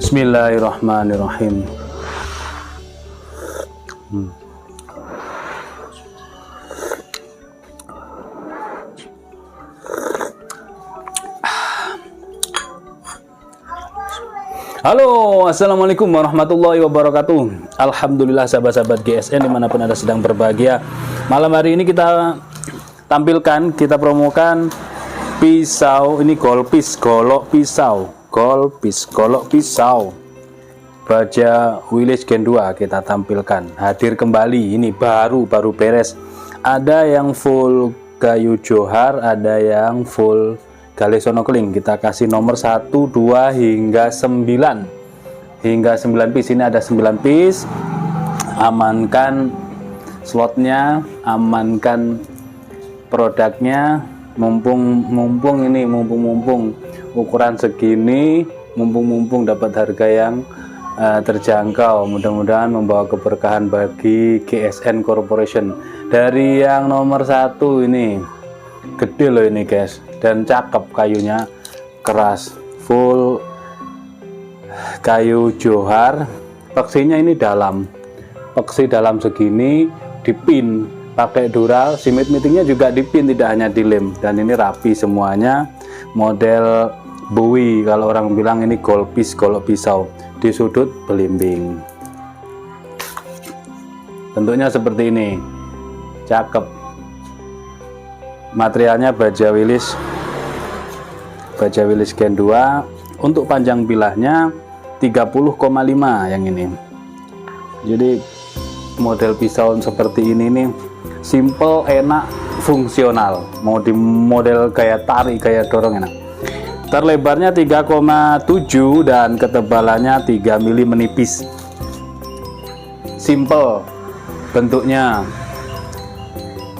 Bismillahirrahmanirrahim. Halo, assalamualaikum warahmatullahi wabarakatuh. Alhamdulillah sahabat-sahabat GSN dimanapun Anda sedang berbahagia. Malam hari ini kita tampilkan, kita promokan pisau. Ini golpis, golok pisau. Golpis, golok pisau Baja Willys Gen 2 kita tampilkan. Hadir kembali, ini baru beres. Ada yang full kayu johar, ada yang full galih sonokling. Kita kasih nomor 1, 2 hingga 9 piece. Ini ada 9 piece. Amankan slotnya, amankan produknya. Mumpung ukuran segini, mumpung dapat harga yang terjangkau. Mudah-mudahan membawa keberkahan bagi GSN Corporation. Dari yang nomor 1 ini gede loh ini guys, dan cakep, kayunya keras, full kayu johar. Peksinya ini dalam, peksi dalam segini, dipin pakai dural. Simit meetingnya juga dipin, tidak hanya dilem. Dan ini rapi semuanya, model Bowie. Kalau orang bilang ini golpis, golok pisau, di sudut belimbing. Bentuknya seperti ini, cakep. Materialnya Baja Willys Gen 2. Untuk panjang bilahnya 30,5 yang ini. Jadi model pisau seperti ini nih simple, enak, fungsional. Mau di model kayak tarik, kayak dorong, enak. Terlebarnya 3,7 dan ketebalannya 3 mili menipis. Simple bentuknya,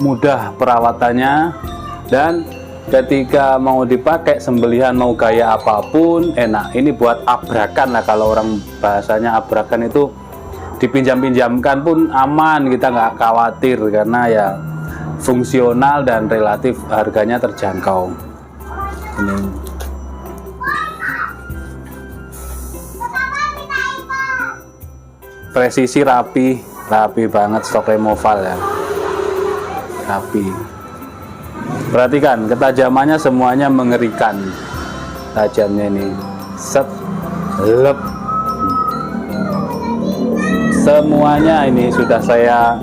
mudah perawatannya, dan ketika mau dipakai sembelihan mau gaya apapun enak. Ini buat abrakan lah, kalau orang bahasanya abrakan itu dipinjam-pinjamkan pun aman, kita nggak khawatir karena ya fungsional dan relatif harganya terjangkau. Ini presisi rapi, rapi banget, stok removal ya, rapi. Perhatikan ketajamannya, semuanya mengerikan tajamnya ini, set, lep, semuanya ini sudah saya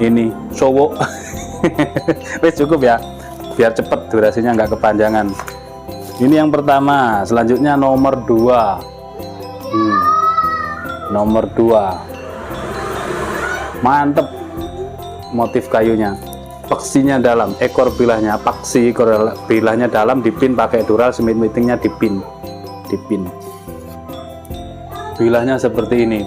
ini cowok. Wes cukup ya, biar cepet durasinya nggak kepanjangan. Ini yang pertama. Selanjutnya nomor 2. Nomor 2 mantep, motif kayunya, paksinya dalam, ekor bilahnya paksi, ekor bilahnya dalam, dipin pakai dural, semit-mitingnya dipin. Bilahnya seperti ini,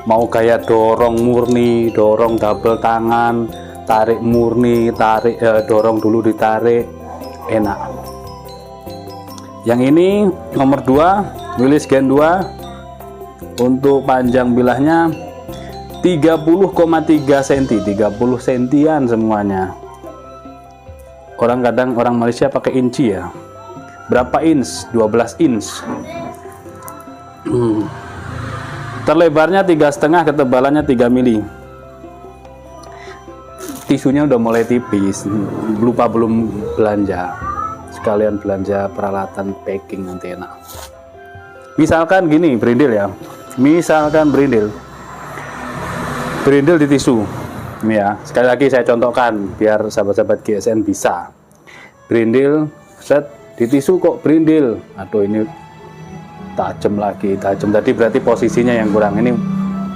mau gaya dorong murni, dorong double tangan, tarik murni, tarik dorong dulu ditarik, enak. Yang ini nomor 2 Willys Gen 2. Untuk panjang bilahnya 30,3 cm, 30 sentian semuanya. Kadang orang Malaysia pakai inci ya. Berapa inch? 12 inch. Terlebarnya 3,5, ketebalannya 3 mili. Tisunya udah mulai tipis, lupa belum belanja. Sekalian belanja peralatan packing nanti enak. Misalkan gini, berindil ya. Misalkan berindil di tisu. Ini ya, sekali lagi saya contohkan biar sahabat-sahabat GSN bisa. Berindil set di tisu kok berindil. Aduh, ini tajam lagi, tajam. Tadi berarti posisinya yang kurang. Ini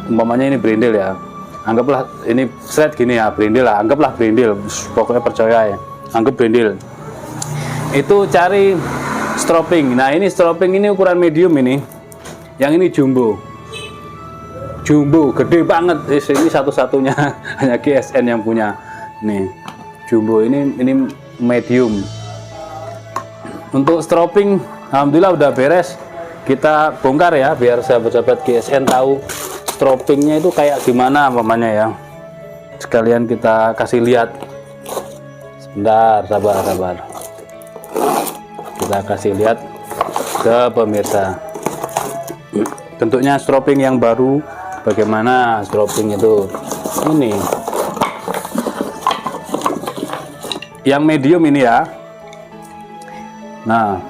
umpamanya ini berindil ya. Anggaplah ini set gini ya, berindil lah. Anggaplah berindil. Pokoknya percaya ya. Anggap berindil. Itu cari stropping. Nah, ini stropping ini ukuran medium ini. Yang ini jumbo, gede banget. Ini satu-satunya hanya GSN yang punya. Nih, jumbo ini medium. Untuk stropping, alhamdulillah udah beres. Kita bongkar ya, biar sahabat-sahabat GSN tahu stroppingnya itu kayak gimana umpamanya ya. Sekalian kita kasih lihat. Sebentar, sabar. Kita kasih lihat ke pemirsa. Bentuknya stropping yang baru, bagaimana stropping itu. Ini yang medium ini ya. Nah,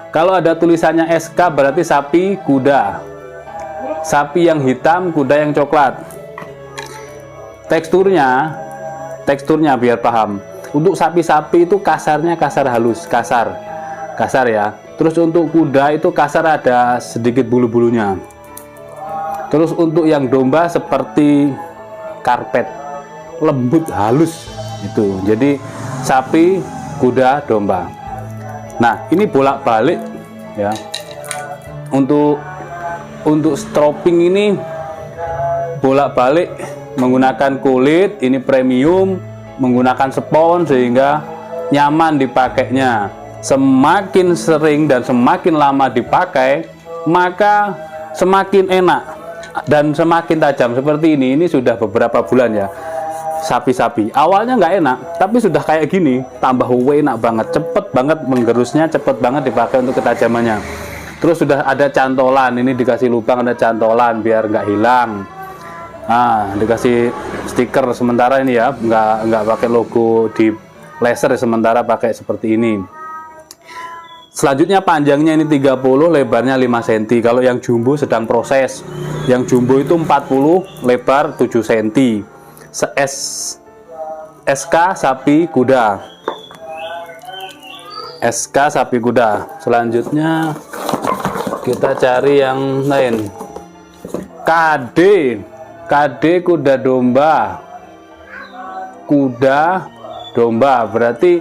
kalau ada tulisannya SK berarti sapi, kuda. Sapi yang hitam, kuda yang coklat. Teksturnya biar paham. Untuk sapi-sapi itu kasarnya kasar halus, kasar ya. Terus untuk kuda itu kasar, ada sedikit bulu-bulunya. Terus untuk yang domba seperti karpet, lembut halus itu. Jadi sapi, kuda, domba. Nah, ini bolak-balik ya. Untuk stropping ini bolak-balik menggunakan kulit, ini premium, menggunakan spons sehingga nyaman dipakainya. Semakin sering dan semakin lama dipakai, maka semakin enak dan semakin tajam seperti ini. Ini sudah beberapa bulan ya. Sapi-sapi awalnya nggak enak, tapi sudah kayak gini, tambah enak banget, cepet banget menggerusnya, cepet banget dipakai untuk ketajamannya. Terus sudah ada cantolan, ini dikasih lubang ada cantolan biar nggak hilang. Nah, dikasih stiker sementara ini ya, nggak pakai logo di laser, sementara pakai seperti ini. Selanjutnya panjangnya ini 30, lebarnya 5 cm. Kalau yang jumbo sedang proses. Yang jumbo itu 40, lebar 7 cm. SK sapi kuda. SK sapi kuda. Selanjutnya kita cari yang lain. KD kuda domba. Kuda domba berarti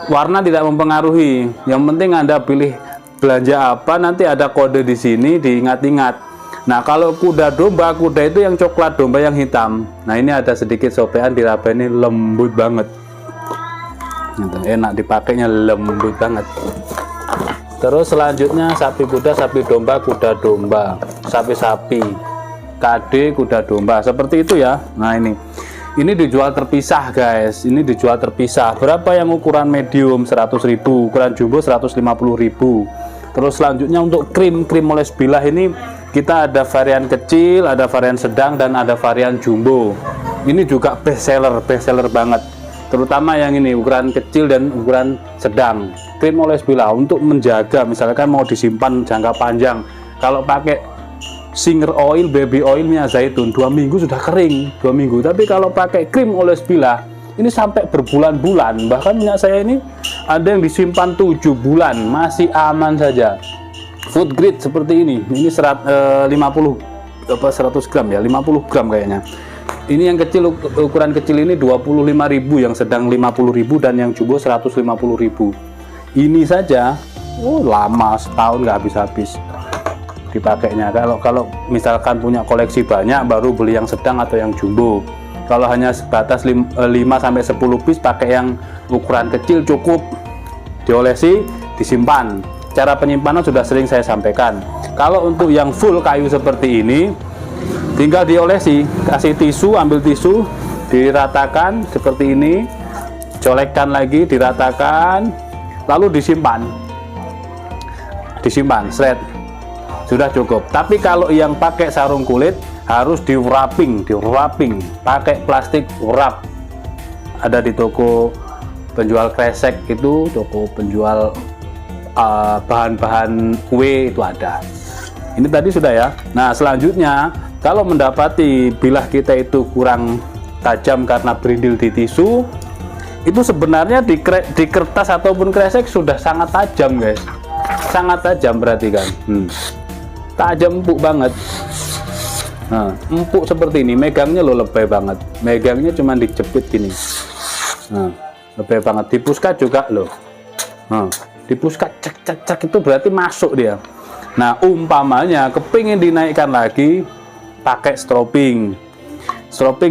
warna tidak mempengaruhi. Yang penting Anda pilih belanja apa, nanti ada kode di sini, diingat-ingat. Nah, kalau kuda domba, kuda itu yang coklat, domba yang hitam. Nah, ini ada sedikit sobekan, diraba ini lembut banget. Enak dipakainya, lembut banget. Terus selanjutnya sapi kuda, sapi domba, kuda domba, sapi-sapi, KD kuda domba, seperti itu ya. Nah, ini dijual terpisah guys, ini dijual terpisah. Berapa yang ukuran medium 100.000, ukuran jumbo 150.000. Terus selanjutnya untuk krim moles bilah ini kita ada varian kecil, ada varian sedang, dan ada varian jumbo. Ini juga best seller banget, terutama yang ini ukuran kecil dan ukuran sedang. Krim oles bila untuk menjaga, misalkan mau disimpan jangka panjang, kalau pakai Singer oil, baby oil, minyak zaitun 2 minggu sudah kering, 2 minggu. Tapi kalau pakai krim oles bila ini sampai berbulan-bulan, bahkan minyak saya ini ada yang disimpan 7 bulan masih aman saja. Food grade seperti ini 50 100 gram ya, 50 gram kayaknya. Ini yang kecil, ukuran kecil ini 25.000, yang sedang 50.000, dan yang jumbo 150.000. Ini saja lama, setahun nggak habis-habis dipakainya. Kalau misalkan punya koleksi banyak, baru beli yang sedang atau yang jumbo. Kalau hanya sebatas 5-10 piece, pakai yang ukuran kecil cukup, diolesi, disimpan. Cara penyimpanan sudah sering saya sampaikan. Kalau untuk yang full kayu seperti ini, tinggal diolesi, kasih tisu, ambil tisu, diratakan seperti ini, colekkan lagi, diratakan, lalu disimpan, shred, sudah cukup. Tapi kalau yang pakai sarung kulit harus di wrapping, pakai plastik wrap. Ada di toko penjual kresek itu, toko penjual bahan-bahan kue itu ada. Ini tadi sudah ya. Nah, selanjutnya kalau mendapati bilah kita itu kurang tajam karena berindil di tisu, itu sebenarnya di kertas ataupun kresek sudah sangat tajam, guys. Sangat tajam, berarti kan. Tajam, empuk banget. Nah, empuk seperti ini, megangnya lo lebay banget. Megangnya cuma dijepit gini. Nah, lebay banget. Di puskat juga loh. Nah, di puskat cek itu berarti masuk dia. Nah, umpamanya kepingin dinaikkan lagi, pakai stropping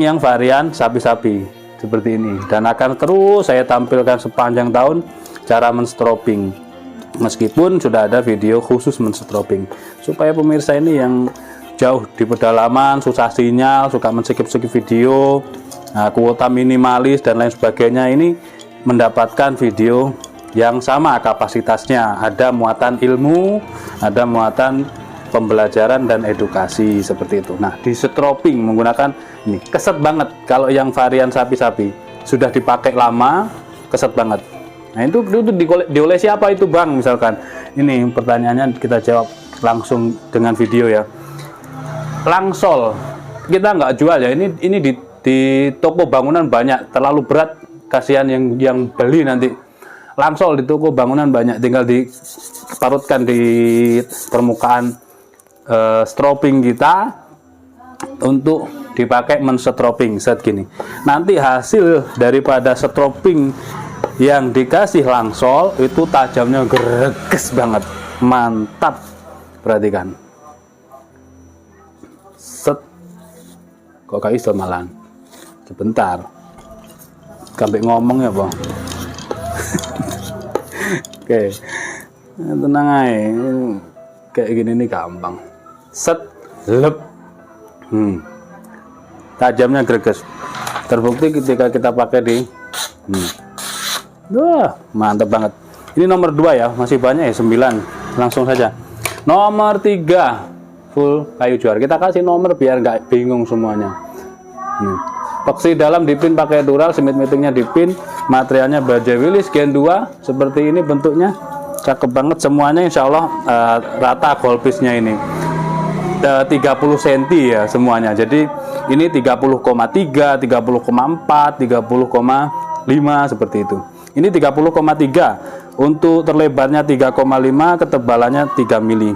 yang varian sapi-sapi seperti ini. Dan akan terus saya tampilkan sepanjang tahun cara menstropping. Meskipun sudah ada video khusus menstropping, supaya pemirsa ini yang jauh di pedalaman, susah sinyal, suka men-skip video, nah, kuota minimalis dan lain sebagainya, ini mendapatkan video yang sama kapasitasnya, ada muatan ilmu, ada muatan pembelajaran dan edukasi seperti itu. Nah, di stropping menggunakan ini keset banget. Kalau yang varian sapi-sapi sudah dipakai lama, keset banget. Nah, itu diolesi apa itu, Bang? Misalkan ini pertanyaannya, kita jawab langsung dengan video ya. Langsol kita nggak jual ya, ini di toko bangunan banyak, terlalu berat, kasihan yang beli nanti. Langsol di toko bangunan banyak, tinggal diparutkan di permukaan stropping kita untuk dipakai menstropping set gini. Nanti hasil daripada stropping yang dikasih langsol itu tajamnya greges banget, mantap. Perhatikan, set, kok kayak iso malan sebentar sampai ngomong ya, Bang. Oke, tenang aja, kayak gini nih gampang, set, lep, tajamnya greges, terbukti ketika kita pakai di wah, mantap banget. Ini nomor 2 ya, masih banyak ya, 9. Langsung saja nomor 3, full kayu juar. Kita kasih nomor biar nggak bingung semuanya. Epoxy dalam dipin pakai dural, semit meetingnya dipin, materialnya baja Willis Gen 2 seperti ini bentuknya, cakep banget semuanya. Insya Allah rata golpisnya ini 30 cm ya semuanya. Jadi ini 30,3, 30,4, 30,5 seperti itu. Ini 30,3, untuk terlebarnya 3,5, ketebalannya 3 mili.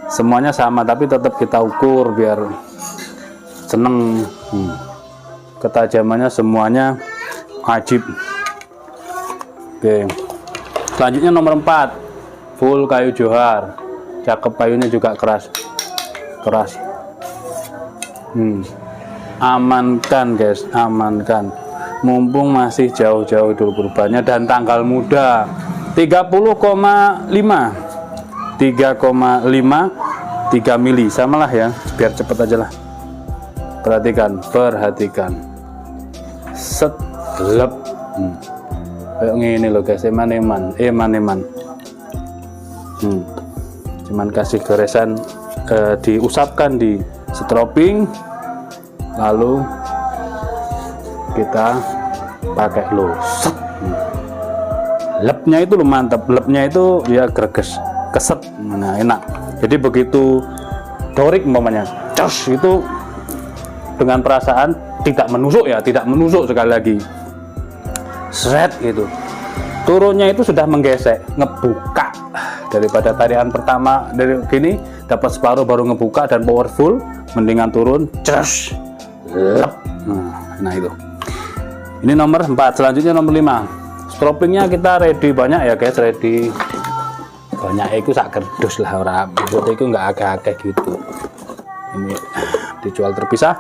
Semuanya sama, tapi tetap kita ukur biar seneng. Ketajamannya semuanya wajib. Oke, selanjutnya nomor 4, full kayu johar, cakep, kayunya juga keras. Amankan guys, amankan, mumpung masih jauh-jauh Idul Kurbannya dan tanggal muda. 30,5 3 mili, samalah ya, biar cepet aja lah. Perhatikan set, lep, kayak gini loh guys, eman-eman. Cuman kasih goresan diusapkan di stroping, lalu kita pakai set. Lepnya itu mantap, lepnya itu ya greges, keset, nah enak. Jadi begitu dorik umpamanya, cos itu dengan perasaan tidak menusuk ya, tidak menusuk sekali lagi, seret gitu. Turunnya itu sudah menggesek, ngebuka. Daripada tarian pertama dari gini dapat separuh baru ngebuka dan powerful, mendingan turun, cos, lep. Nah itu. Ini nomor 4, selanjutnya nomor 5. Stropingnya kita ready banyak ya guys, ready banyak itu sak kerdus lah orang, maksudnya itu nggak agak-agak gitu. Ini dijual terpisah,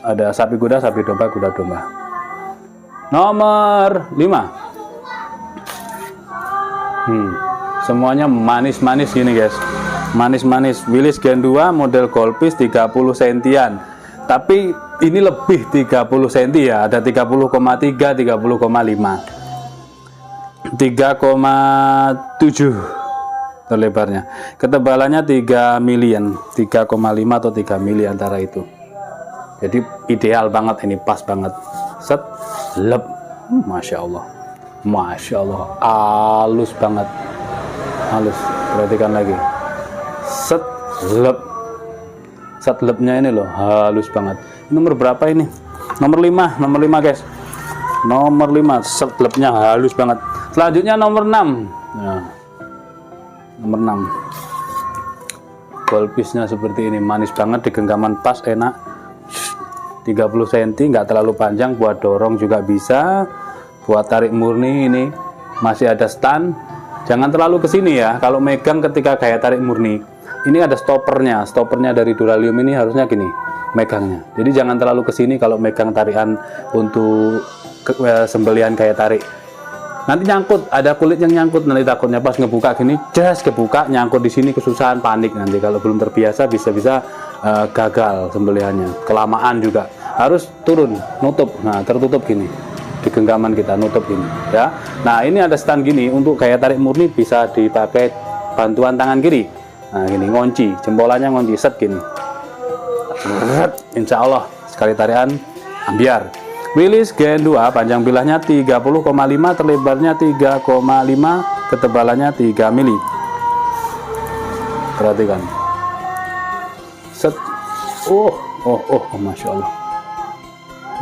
ada sapi kuda, sapi domba, kuda domba. Nomor 5. Semuanya manis-manis gini guys, manis-manis. Willys Gen 2 model golpis 30 sentian, tapi ini lebih 30 cm ya, ada 30,3, 30,5, 3,7 terlebarnya, ketebalannya 3 milian, 3,5 atau 3 mili antara itu. Jadi ideal banget ini, pas banget. Set, lep, masya Allah, masya Allah, halus banget, halus. Perhatikan lagi, set, lep, set lepnya ini loh, halus banget. Nomor berapa ini? Nomor 5, nomor 5 guys. Nomor 5, set lepnya halus banget. Selanjutnya nomor 6. Nah, nomor 6. Golpisnya seperti ini, manis banget, di genggaman pas, enak. 30 cm, nggak terlalu panjang, buat dorong juga bisa. Buat tarik murni ini masih ada stand. Jangan terlalu ke sini ya. Kalau megang ketika gaya tarik murni, ini ada stoppernya. Stoppernya dari Duralium ini harusnya gini megangnya. Jadi jangan terlalu ke sini kalau megang tarian untuk sembelian kayak tarik. Nanti nyangkut, ada kulit yang nyangkut, nanti takutnya pas ngebuka gini, jas kebuka, nyangkut di sini, kesusahan, panik nanti kalau belum terbiasa bisa-bisa gagal sembelihannya. Kelamaan juga harus turun, nutup. Nah, tertutup gini di genggaman kita, nutup gini ya. Nah, ini ada stand gini untuk gaya tarik murni, bisa dipakai bantuan tangan kiri. Nah, gini ngunci, jempolannya ngunci, set gini. Insya Allah sekali tarian ambiar. Willys Gen 2 panjang bilahnya 30,5, terlebarnya 3,5, ketebalannya 3 mili. Perhatikan. Set. Masya Allah.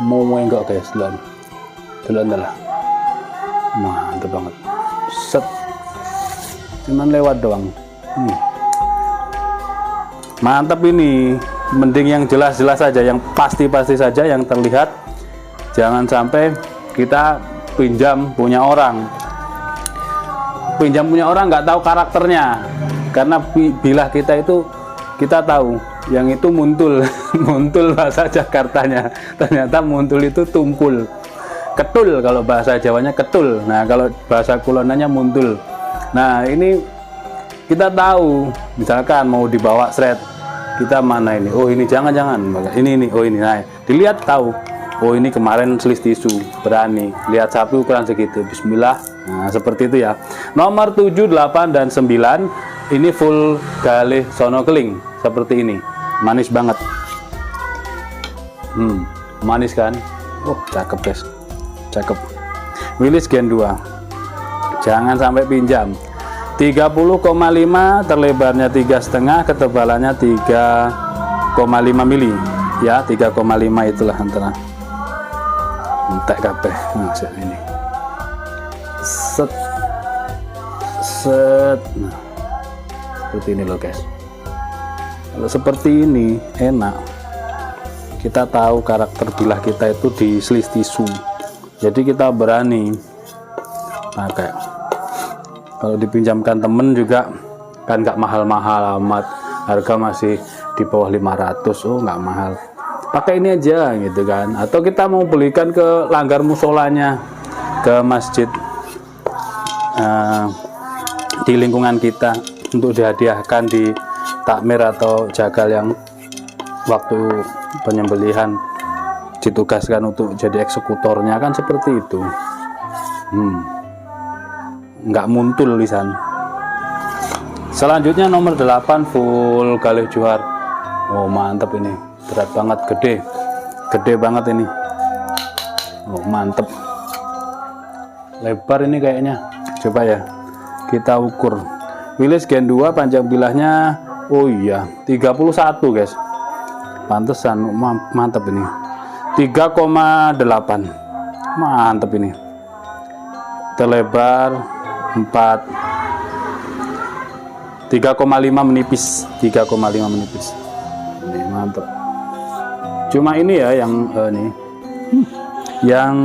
Mau enggak guys, duluan lah. Mantap banget. Set. Cuman lewat doang. Mantap ini. Mending yang jelas-jelas saja, yang pasti-pasti saja, yang terlihat. Jangan sampai kita pinjam punya orang nggak tahu karakternya, karena bilah kita itu kita tahu yang itu muntul muntul bahasa Jakartanya, ternyata muntul itu tumpul, ketul kalau bahasa Jawanya ketul, nah kalau bahasa Kulonanya muntul. Nah ini kita tahu, misalkan mau dibawa seret, kita mana ini, oh ini jangan ini, oh ini, nah dilihat tahu, oh ini kemarin selis tisu, berani lihat sapi ukuran segitu, bismillah. Nah seperti itu ya. Nomor 7, 8, dan 9 ini full galih sono keling seperti ini, manis banget. Manis kan? Oh cakep guys, cakep. Willys Gen 2, jangan sampai pinjam. 30,5, terlebarnya 3,5, ketebalannya 3,5 mili ya, 3,5 itulah antara entek kabeh. Nah ini set nah seperti ini loh guys. Kalau seperti ini enak, kita tahu karakter bilah kita itu di selis tisu, jadi kita berani pakai. Kalau dipinjamkan temen juga kan nggak mahal-mahal amat, harga masih di bawah 500, oh nggak mahal, pakai ini aja gitu kan. Atau kita mau belikan ke langgar musolanya, ke masjid di lingkungan kita untuk dihadiahkan di takmir atau jagal yang waktu penyembelihan ditugaskan untuk jadi eksekutornya, kan seperti itu. Nggak muntul lisan. Selanjutnya nomor 8 full galih juar. Oh mantep ini, berat banget, gede banget ini. Oh mantep, lebar ini kayaknya. Coba ya kita ukur. Wilis Gen 2 panjang bilahnya, oh iya 31 guys. Pantesan mantep ini. 3,8, mantep ini. Terlebar 3,5 menipis, 3,5 menipis. Ini mantep. Cuma ini ya yang ini yang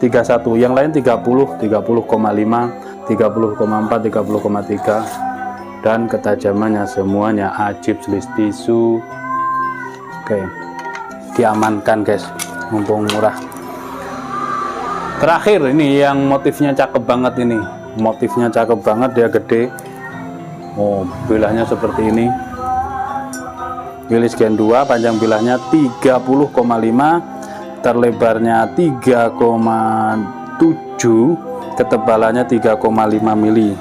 31, yang lain 30, 30,5, 30,4, 30,3, dan ketajamannya semuanya ajib selis tisu. Oke, diamankan guys, mumpung murah. Terakhir ini yang motifnya cakep banget ini, motifnya cakep banget, dia gede. Oh, bilahnya seperti ini. Wilis Gen 2, panjang bilahnya 30,5, terlebarnya 3,7, ketebalannya 3,5 mili.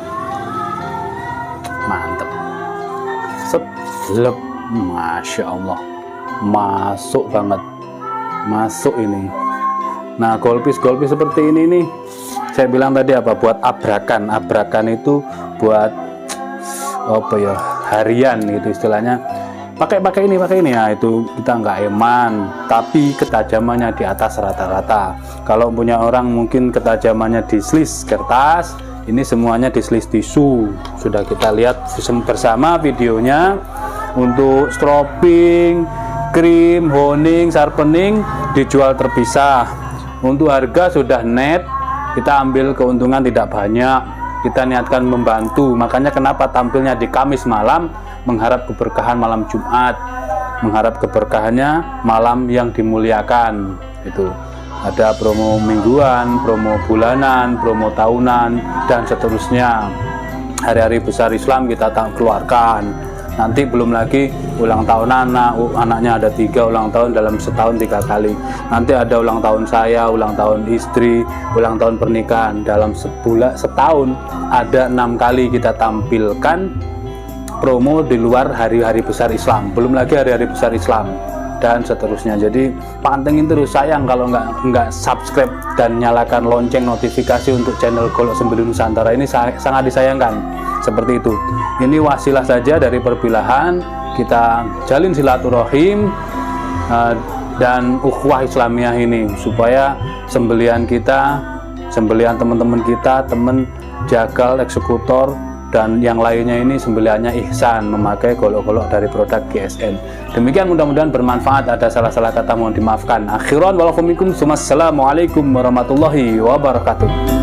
Mantap. Set, lep, masya Allah, masuk banget, masuk ini. Nah, golpis seperti ini nih, saya bilang tadi apa, buat abrakan itu buat apa ya, harian gitu istilahnya. Pakai ini, nah itu kita nggak eman, tapi ketajamannya di atas rata-rata. Kalau punya orang mungkin ketajamannya di slis kertas, ini semuanya di slis tisu. Sudah kita lihat bersama videonya. Untuk stropping, krim, honing, sharpening dijual terpisah. Untuk harga sudah net, kita ambil keuntungan tidak banyak. Kita niatkan membantu, makanya kenapa tampilnya di Kamis malam, mengharap keberkahan malam Jumat, mengharap keberkahannya malam yang dimuliakan. Itu ada promo mingguan, promo bulanan, promo tahunan, dan seterusnya. Hari-hari besar Islam kita keluarkan. Nanti belum lagi ulang tahun anaknya ada 3 ulang tahun dalam setahun 3 kali. Nanti ada ulang tahun saya, ulang tahun istri, ulang tahun pernikahan. Dalam setahun ada 6 kali kita tampilkan promo di luar hari-hari besar Islam. Belum lagi hari-hari besar Islam dan seterusnya. Jadi pantengin terus, sayang kalau nggak subscribe dan nyalakan lonceng notifikasi untuk channel Golok Sembelih Nusantara ini sangat disayangkan. Seperti itu. Ini wasilah saja dari perpilahan, kita jalin silaturahim dan ukhuwah Islamiyah ini, supaya sembelihan kita, sembelihan teman-teman kita, teman jagal, eksekutor, dan yang lainnya ini sembelihannya ihsan, memakai golok-golok dari produk GSN. Demikian, mudah-mudahan bermanfaat. Ada salah-salah kata mohon dimaafkan. Akhiran walafumikum, assalamualaikum warahmatullahi wabarakatuh.